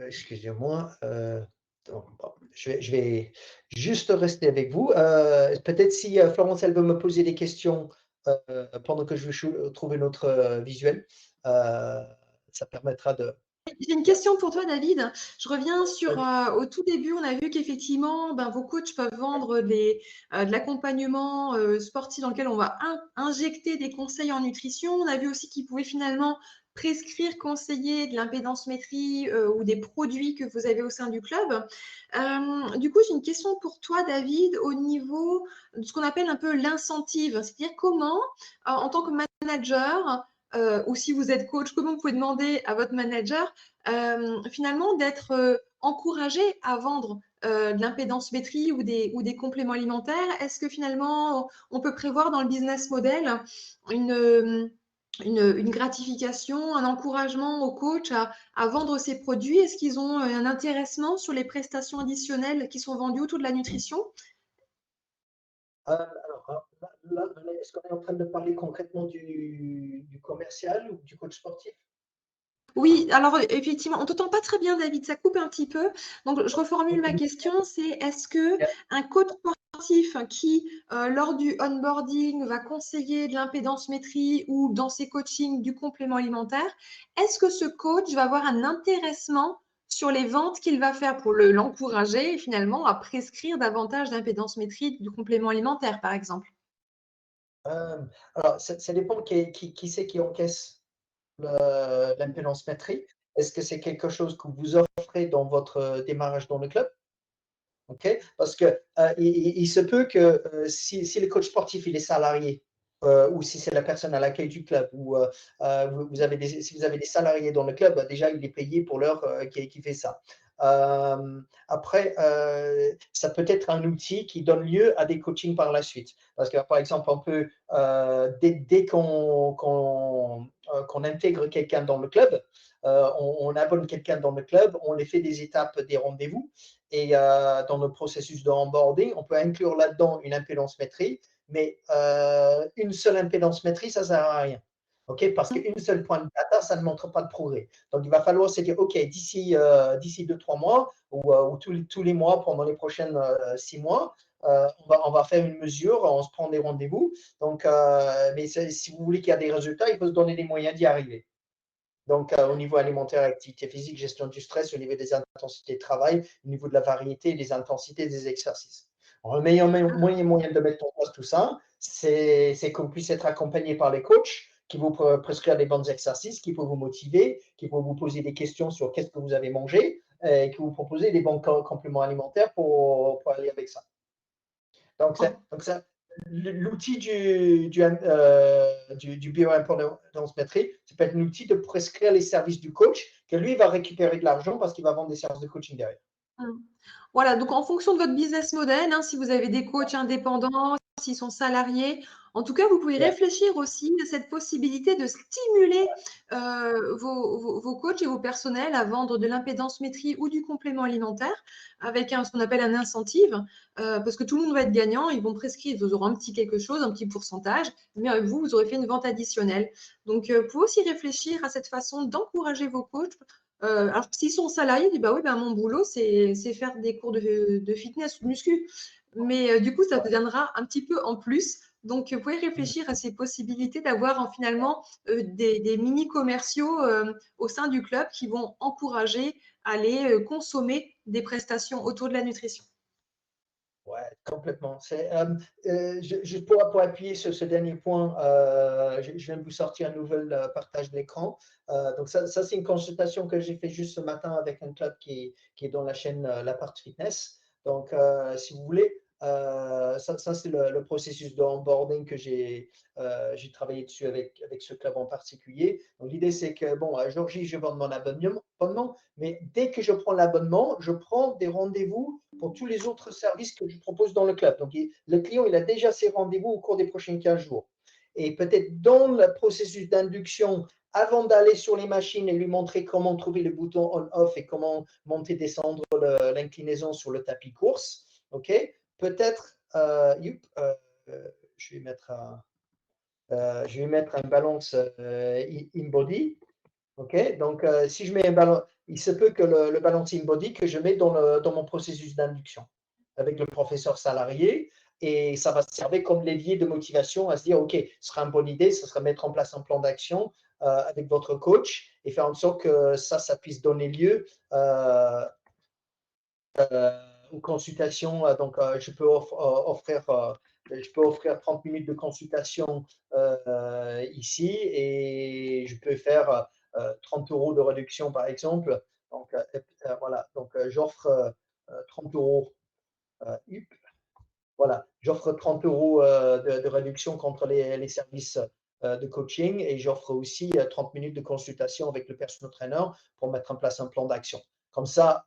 excusez-moi. Je vais juste rester avec vous. Peut-être si Florence, elle veut me poser des questions pendant que je vais trouver notre visuel, ça permettra de… J'ai une question pour toi, David. Je reviens sur au tout début, on a vu qu'effectivement, vos coachs peuvent vendre de l'accompagnement sportif dans lequel on va injecter des conseils en nutrition. On a vu aussi qu'ils pouvaient finalement prescrire, conseiller de l'impédance-métrie ou des produits que vous avez au sein du club. Du coup, j'ai une question pour toi, David, au niveau de ce qu'on appelle un peu l'incentive. C'est-à-dire comment, en tant que manager, ou si vous êtes coach, comment vous pouvez demander à votre manager finalement d'être encouragé à vendre de l'impédance-métrie ou des compléments alimentaires? Est-ce que finalement on peut prévoir dans le business model une gratification, un encouragement aux coachs à vendre ces produits? Est-ce qu'ils ont un intéressement sur les prestations additionnelles qui sont vendues autour de la nutrition? Alors, là, est-ce qu'on est en train de parler concrètement du commercial ou du coach sportif? Oui, alors effectivement, on ne t'entend pas très bien, David, ça coupe un petit peu. Donc, je reformule ma question, c'est est-ce que un coach sportif qui, lors du onboarding, va conseiller de l'impédance-métrie ou dans ses coachings du complément alimentaire, est-ce que ce coach va avoir un intéressement sur les ventes qu'il va faire pour l'encourager finalement à prescrire davantage d'impédance-métrie du complément alimentaire, par exemple? Alors, ça dépend qui c'est qui encaisse l'impédance-métrie. Est-ce que c'est quelque chose que vous offrez dans votre démarrage dans le club? OK? Parce que il se peut que si le coach sportif il est salarié, ou si c'est la personne à l'accueil du club, ou si vous avez des salariés dans le club, déjà il est payé pour l'heure qui fait ça. Après, ça peut être un outil qui donne lieu à des coachings par la suite. Parce que par exemple, on peut, dès qu'on intègre quelqu'un dans le club, on abonne quelqu'un dans le club, on les fait des étapes, des rendez-vous. Et dans le processus de onboarding, on peut inclure là-dedans une impédance-métrie, mais une seule impédance-métrie, ça ne sert à rien. OK? Parce qu'une seule point de data, ça ne montre pas de progrès. Donc, il va falloir se dire, OK, d'ici 2-3 mois ou tous les mois pendant les prochaines 6 mois, on va faire une mesure, on se prend des rendez-vous. Donc, mais si vous voulez qu'il y ait des résultats, il faut se donner les moyens d'y arriver. Donc, au niveau alimentaire, activité physique, gestion du stress, au niveau des intensités de travail, au niveau de la variété et des intensités des exercices. Alors, le meilleur moyen de mettre en place tout ça, c'est qu'on puisse être accompagné par les coachs qui vont prescrire les bons exercices, qui vont vous motiver, qui vont vous poser des questions sur qu'est-ce que vous avez mangé et qui vous proposer des bons compléments alimentaires pour aller avec ça. Donc, l'outil du bioimpédance-métrie, ça peut être un outil de prescrire les services du coach, que lui va récupérer de l'argent parce qu'il va vendre des services de coaching derrière. Voilà, donc en fonction de votre business model, si vous avez des coachs indépendants, s'ils sont salariés, en tout cas, vous pouvez réfléchir aussi à cette possibilité de stimuler vos coachs et vos personnels à vendre de l'impédance-métrie ou du complément alimentaire avec ce qu'on appelle un incentive, parce que tout le monde va être gagnant, ils vont prescrire, ils auront un petit quelque chose, un petit pourcentage, mais vous aurez fait une vente additionnelle. Donc, vous pouvez aussi réfléchir à cette façon d'encourager vos coachs. Alors, s'ils sont salariés, ils disent, oui, mon boulot, c'est faire des cours de fitness ou de muscu. Mais du coup, ça deviendra un petit peu en plus. Donc, vous pouvez réfléchir à ces possibilités d'avoir finalement des mini-commerciaux au sein du club qui vont encourager à aller consommer des prestations autour de la nutrition. Ouais, complètement. Pour appuyer sur ce dernier point, je viens de vous sortir un nouvel partage d'écran. Donc ça c'est une consultation que j'ai fait juste ce matin avec un club qui est dans la chaîne La Part Fitness. Donc, si vous voulez, ça c'est le processus de onboarding que j'ai travaillé dessus avec ce club en particulier. Donc, l'idée, c'est que, bon, à Georgie, je vends mon abonnement, mais dès que je prends l'abonnement, je prends des rendez-vous pour tous les autres services que je propose dans le club. Donc, le client, il a déjà ses rendez-vous au cours des prochains 15 jours. Et peut-être dans le processus d'induction avant d'aller sur les machines et lui montrer comment trouver le bouton on-off et comment monter, descendre l'inclinaison sur le tapis course, ok, peut-être, je vais mettre un balance in-body. Ok, donc si je mets un ballon, il se peut que le balance in-body que je mets dans mon processus d'induction avec le professeur salarié, et ça va servir comme levier de motivation à se dire, OK, ce sera une bonne idée, ce sera mettre en place un plan d'action avec votre coach et faire en sorte que ça puisse donner lieu aux consultations. Donc, je peux offrir 30 minutes de consultation ici, et je peux faire 30 € de réduction, par exemple. Donc, voilà, donc j'offre 30 € voilà, j'offre 30 € de réduction contre les services de coaching, et j'offre aussi 30 minutes de consultation avec le personal trainer pour mettre en place un plan d'action. Comme ça,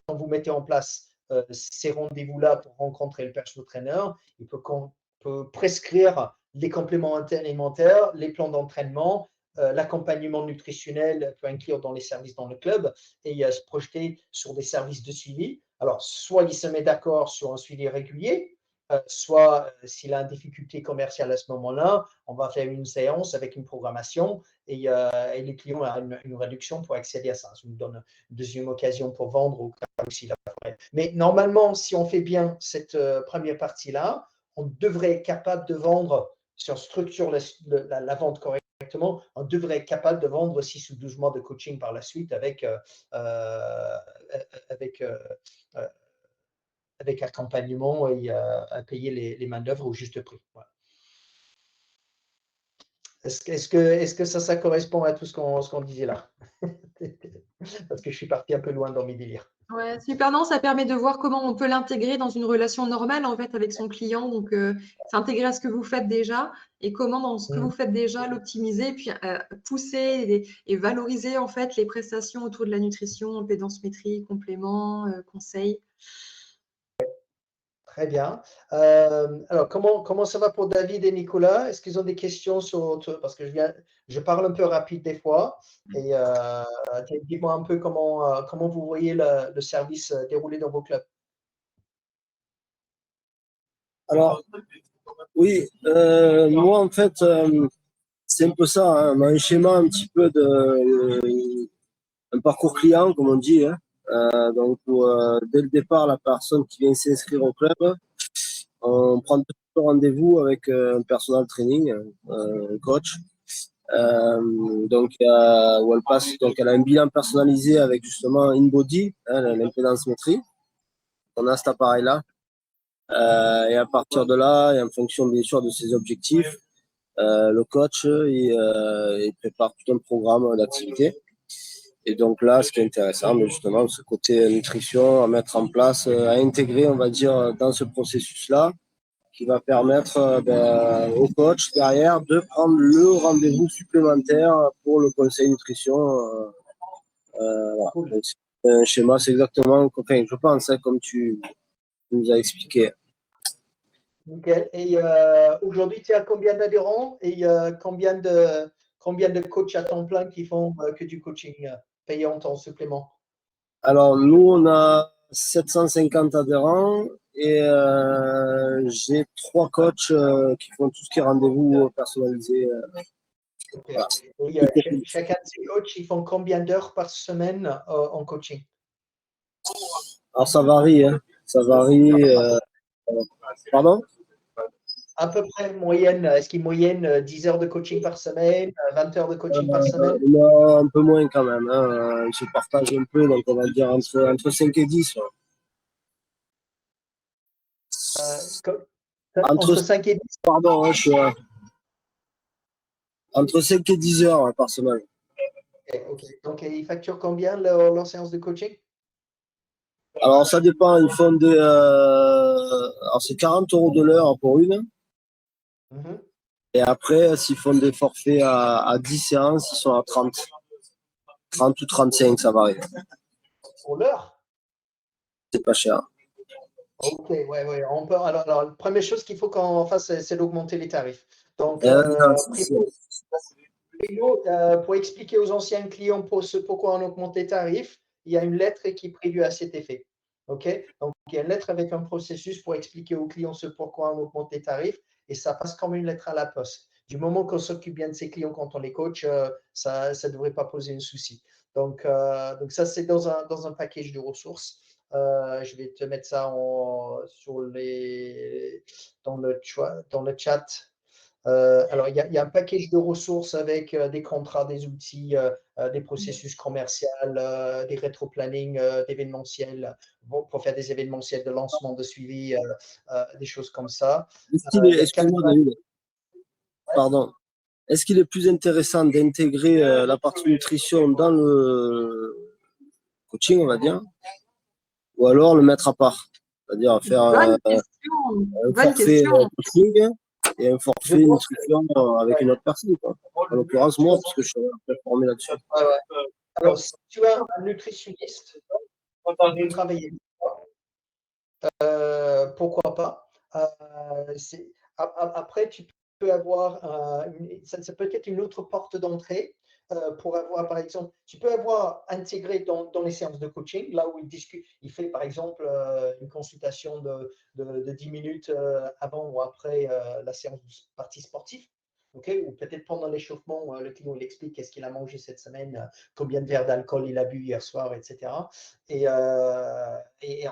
quand vous mettez en place ces rendez-vous-là pour rencontrer le personal trainer, il peut prescrire les compléments alimentaires, les plans d'entraînement, l'accompagnement nutritionnel peut inclure dans les services dans le club, et se projeter sur des services de suivi. Alors, soit il se met d'accord sur un suivi régulier, soit s'il a une difficulté commerciale à ce moment-là, on va faire une séance avec une programmation, et les clients ont une réduction pour accéder à ça. Ça nous donne une deuxième occasion pour vendre au cas où s'il a fait. Mais normalement, si on fait bien cette première partie-là, on devrait être capable de vendre, si on structure la vente correctement, on devrait être capable de vendre 6 ou 12 mois de coaching par la suite avec accompagnement et à payer les main-d'œuvre au juste prix. Voilà. Est-ce que ça correspond à tout ce qu'on disait là? Parce que je suis parti un peu loin dans mes délires. Ouais, super. Non, ça permet de voir comment on peut l'intégrer dans une relation normale en fait avec son client. Donc, s'intégrer à ce que vous faites déjà et comment dans ce que vous faites déjà l'optimiser, puis pousser et valoriser en fait les prestations autour de la nutrition, pédance-métrie, compléments, conseils. Très bien. Alors, comment ça va pour David et Nicolas? Est-ce qu'ils ont des questions parce que je parle un peu rapide des fois. Et dites-moi un peu comment vous voyez le service dérouler dans vos clubs. Alors, oui, moi, en fait, c'est un peu ça. Hein. On a un schéma un petit peu un parcours client, comme on dit. Hein. Donc, dès le départ, la personne qui vient s'inscrire au club, on prend tout rendez-vous avec un personal training, un coach. Donc, où elle passe, donc elle a un bilan personnalisé avec justement InBody, hein, l'impédance métrie. On a cet appareil-là. Et à partir de là, et en fonction bien sûr de ses objectifs, le coach il prépare tout un programme d'activité. Et donc là, ce qui est intéressant, mais justement, ce côté nutrition à mettre en place, à intégrer, on va dire, dans ce processus-là, qui va permettre au coach derrière de prendre le rendez-vous supplémentaire pour le conseil nutrition. Voilà. Cool. Donc, c'est un schéma, c'est exactement, enfin, je pense, hein, comme tu nous as expliqué. Nickel. Et aujourd'hui, tu as combien d'adhérents et combien de coachs à temps plein qui font que du coaching payant en supplément? Alors, nous, on a 750 adhérents et j'ai 3 coachs qui font tout ce qui est rendez-vous personnalisé. Okay. Voilà. Et chacun de ces coachs, ils font combien d'heures par semaine en coaching? Alors, ça varie. Hein. Ça varie. Pardon? À peu près moyenne, est-ce qu'ils moyennent 10 heures de coaching par semaine, 20 heures de coaching par semaine? Non, un peu moins quand même. Hein. On se partage un peu, donc on va dire entre 5 et 10. Ouais. Entre 5 et 10? Pardon, hein, je suis entre 5 et 10 heures par semaine. Okay. Donc, ils facturent combien leur séance de coaching? Alors, ça dépend. Ils font alors, c'est 40 € de l'heure pour une. Et après, s'ils font des forfaits à 10 séances, ils sont à 30. 30 ou 35, ça varie. Pour l'heure? C'est pas cher. Ok, ouais. Alors, la première chose qu'il faut qu'on fasse, c'est d'augmenter les tarifs. Donc, Pour expliquer aux anciens clients pourquoi on augmente les tarifs, il y a une lettre qui est prévue à cet effet. Okay, donc, il y a une lettre avec un processus pour expliquer aux clients pourquoi on augmente les tarifs et ça passe comme une lettre à la poste. Du moment qu'on s'occupe bien de ses clients quand on les coach, ça ne devrait pas poser un souci. Donc ça, c'est dans un package de ressources. Je vais te mettre ça dans le chat. Alors, il y a un package de ressources avec des contrats, des outils, des processus commerciaux, des rétro-planning d'événementiels pour faire des événementiels de lancement, de suivi, des choses comme ça. Excuse-moi, David. Pardon. Est-ce qu'il est plus intéressant d'intégrer la partie nutrition dans le coaching, on va dire, ou alors le mettre à part? C'est-à-dire faire un forfait coaching et un forfait nutrition avec une autre personne, quoi. En l'occurrence, moi, parce que je suis formé là-dessus. Alors, si tu as un nutritionniste, vous travaillez, pourquoi pas. Après, tu peux avoir, ça peut être une autre porte d'entrée pour avoir, par exemple, tu peux avoir intégré dans les séances de coaching, là où il discute, il fait par exemple une consultation de 10 minutes avant ou après la séance de partie sportive. Okay, ou peut-être pendant l'échauffement, le client il explique qu'est-ce qu'il a mangé cette semaine, combien de verres d'alcool il a bu hier soir, etc. Et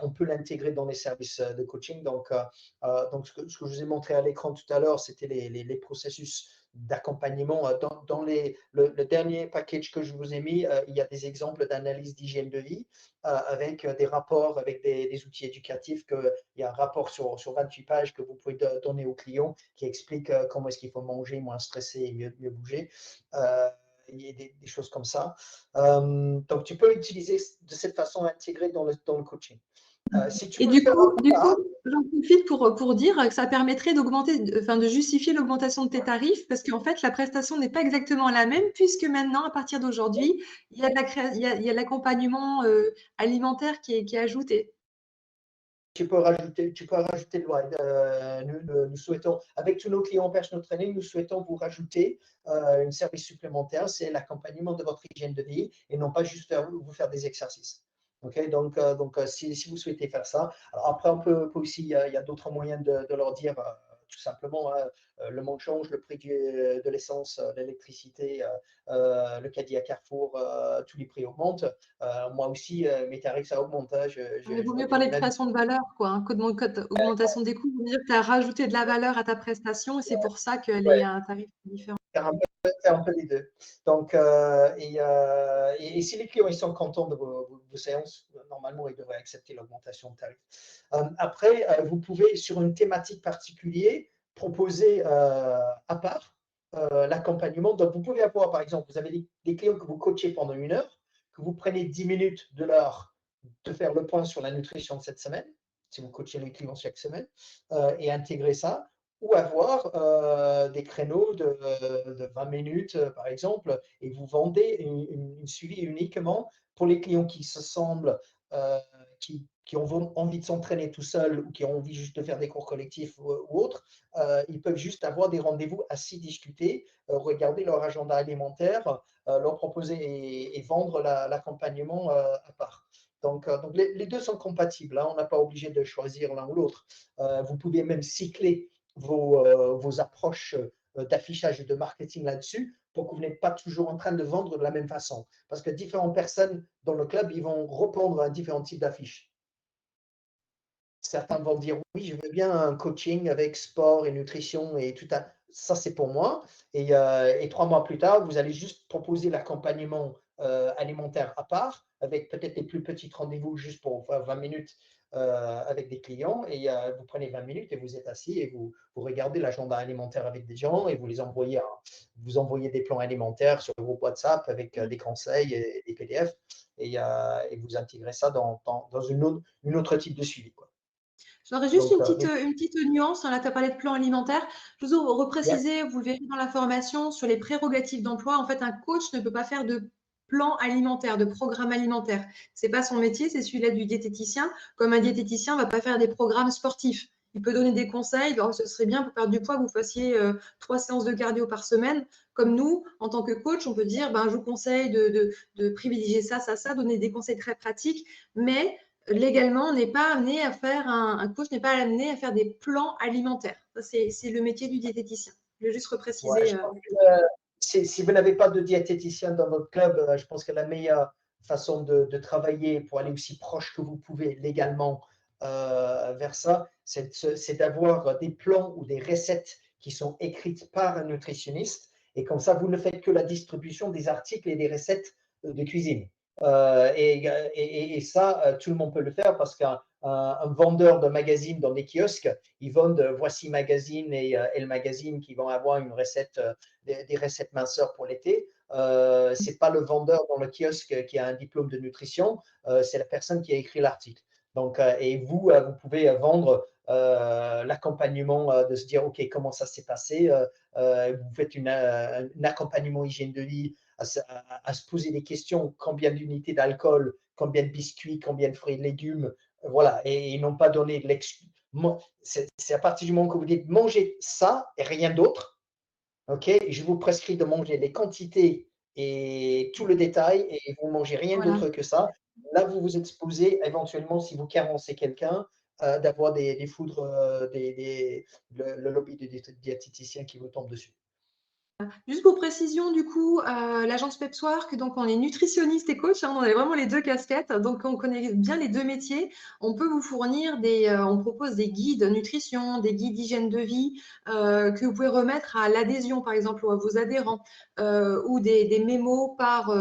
on peut l'intégrer dans les services de coaching. Donc ce que je vous ai montré à l'écran tout à l'heure, c'était les processus d'accompagnement. Dans le dernier package que je vous ai mis, il y a des exemples d'analyse d'hygiène de vie avec des rapports, avec des outils éducatifs. Il y a un rapport sur 28 pages que vous pouvez donner aux clients qui explique comment est-ce qu'il faut manger, moins stresser et mieux bouger. Il y a des choses comme ça. Donc, tu peux l'utiliser de cette façon intégrée dans le coaching. Si tu du coup, j'en profite pour dire que ça permettrait de justifier l'augmentation de tes tarifs parce qu'en fait, la prestation n'est pas exactement la même puisque maintenant, à partir d'aujourd'hui, il y a de l'accompagnement alimentaire qui est ajouté. Tu peux rajouter nous souhaitons, avec tous nos clients en personal training, nous souhaitons vous rajouter un service supplémentaire, c'est l'accompagnement de votre hygiène de vie et non pas juste vous faire des exercices. Okay, donc si vous souhaitez faire ça, alors après on peut aussi, il y a d'autres moyens de leur dire tout simplement le monde change, le prix de l'essence, l'électricité, le caddie à Carrefour, tous les prix augmentent. Moi aussi, mes tarifs ça augmente. Il vaut mieux parler de création de valeur que d'augmentation des coûts. Il vaut dire que tu as rajouté de la valeur à ta prestation et c'est pour ça qu'elle est à un tarif différent. C'est un peu les deux. Donc, et si les clients ils sont contents de vos séances, normalement, ils devraient accepter l'augmentation de tarif. Après, vous pouvez, sur une thématique particulière, proposer à part l'accompagnement. Donc, vous pouvez avoir, par exemple, vous avez des clients que vous coachez pendant 1 heure, que vous prenez 10 minutes de l'heure de faire le point sur la nutrition de cette semaine, si vous coachez les clients chaque semaine, et intégrer ça. Ou avoir des créneaux de 20 minutes, par exemple, et vous vendez une suivi uniquement pour les clients qui se semblent, qui ont envie de s'entraîner tout seuls ou qui ont envie juste de faire des cours collectifs ou autres. Ils peuvent juste avoir des rendez-vous assis, discuter, regarder leur agenda alimentaire, leur proposer et vendre l'accompagnement à part. Donc les deux sont compatibles. Hein, on n'a pas obligé de choisir l'un ou l'autre. Vous pouvez même cycler vos approches d'affichage et de marketing là-dessus pour que vous n'êtes pas toujours en train de vendre de la même façon. Parce que différentes personnes dans le club, ils vont répondre à différents types d'affiches. Certains vont dire oui, je veux bien un coaching avec sport et nutrition et tout ça, c'est pour moi. Et 3 mois plus tard, vous allez juste proposer l'accompagnement alimentaire à part, avec peut-être des plus petits rendez-vous juste pour 20 minutes avec des clients. Et vous prenez 20 minutes et vous êtes assis et vous regardez l'agenda alimentaire avec des gens et vous envoyez des plans alimentaires sur le groupe WhatsApp avec des conseils et des PDF. Et vous intégrez ça dans une autre type de suivi, quoi. J'aurais juste une petite nuance. Là, tu as parlé de plan alimentaire. Je vous repréciser, vous le verrez dans la formation, sur les prérogatives d'emploi. En fait, un coach ne peut pas faire de plan alimentaire, de programme alimentaire. Ce n'est pas son métier, c'est celui-là du diététicien. Comme un diététicien ne va pas faire des programmes sportifs. Il peut donner des conseils. Alors, ce serait bien pour perdre du poids que vous fassiez 3 séances de cardio par semaine. Comme nous, en tant que coach, on peut dire, je vous conseille de privilégier ça, donner des conseils très pratiques. Mais légalement, on n'est pas amené à faire, un coach n'est pas amené à faire des plans alimentaires. C'est le métier du diététicien. Je vais juste repréciser. Je pense que, si vous n'avez pas de diététicien dans votre club, je pense que la meilleure façon de travailler pour aller aussi proche que vous pouvez légalement vers ça, c'est d'avoir des plans ou des recettes qui sont écrites par un nutritionniste. Et comme ça, vous ne faites que la distribution des articles et des recettes de cuisine. Et ça, tout le monde peut le faire parce qu'un vendeur de magazines dans les kiosques, ils vendent Voici Magazine et Elle Magazine qui vont avoir une recette, des recettes minceurs pour l'été. Ce n'est pas le vendeur dans le kiosque qui a un diplôme de nutrition, c'est la personne qui a écrit l'article. Donc, et vous pouvez vendre l'accompagnement de se dire, OK, comment ça s'est passé? Vous faites un accompagnement hygiène de vie, à se poser des questions, combien d'unités d'alcool, combien de biscuits, combien de fruits et de légumes, voilà, et ils n'ont pas donné de l'excuse. C'est à partir du moment que vous dites manger ça et rien d'autre, ok, je vous prescris de manger les quantités et tout le détail et vous mangez rien d'autre que ça. Là, vous vous exposez éventuellement, si vous carencez quelqu'un, d'avoir des foudres, le lobby des diététiciens qui vous tombe dessus. Juste pour précision, du coup, l'agence Pepswork, donc on est nutritionniste et coach, on a vraiment les deux casquettes, donc on connaît bien les deux métiers. On peut vous fournir on propose des guides nutrition, des guides d'hygiène de vie que vous pouvez remettre à l'adhésion, par exemple, ou à vos adhérents, ou des mémos par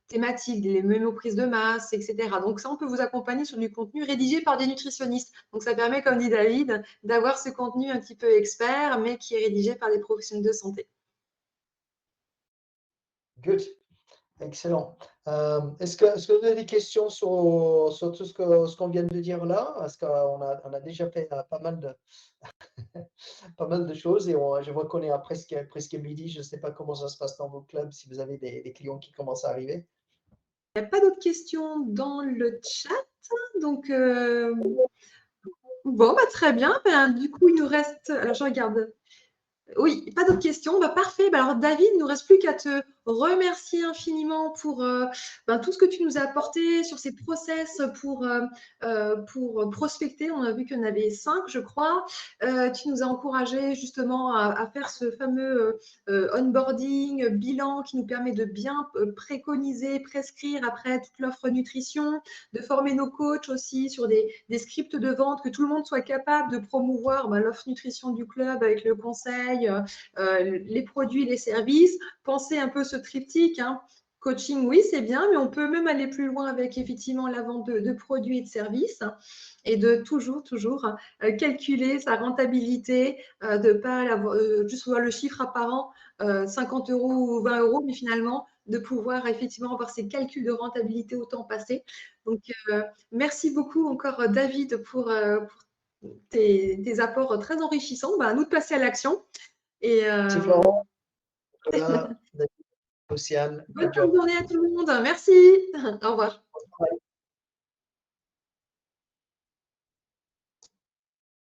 thématique, des mémos prise de masse, etc. Donc ça, on peut vous accompagner sur du contenu rédigé par des nutritionnistes. Donc ça permet, comme dit David, d'avoir ce contenu un petit peu expert, mais qui est rédigé par des professionnels de santé. Good. Excellent. Est-ce que vous avez des questions sur tout ce qu'on vient de dire là? Parce qu'on a déjà fait pas mal de choses et je vois qu'on est à presque midi. Je ne sais pas comment ça se passe dans vos clubs, si vous avez des clients qui commencent à arriver. Il n'y a pas d'autres questions dans le chat. Donc, bon, très bien. Du coup, il nous reste. Alors, je regarde. Oui, pas d'autres questions. Parfait. Alors, David, il ne nous reste plus qu'à te remercier infiniment pour tout ce que tu nous as apporté sur ces process pour prospecter. On a vu qu'il y en avait 5, je crois. Tu nous as encouragé justement à faire ce fameux onboarding, bilan qui nous permet de bien préconiser, prescrire après toute l'offre nutrition, de former nos coachs aussi sur des scripts de vente, que tout le monde soit capable de promouvoir l'offre nutrition du club avec le conseil, les produits, les services. Pensez un peu ce triptyque, hein. Coaching, oui, c'est bien, mais on peut même aller plus loin avec effectivement la vente de produits et de services et de toujours calculer sa rentabilité, de ne pas juste voir le chiffre apparent, 50 € ou 20 €, mais finalement de pouvoir effectivement avoir ces calculs de rentabilité au temps passé. Donc, merci beaucoup encore David pour tes apports très enrichissants. À nous de passer à l'action. Merci Florent. Océane. Bonne journée à tout le monde. Merci. Au revoir.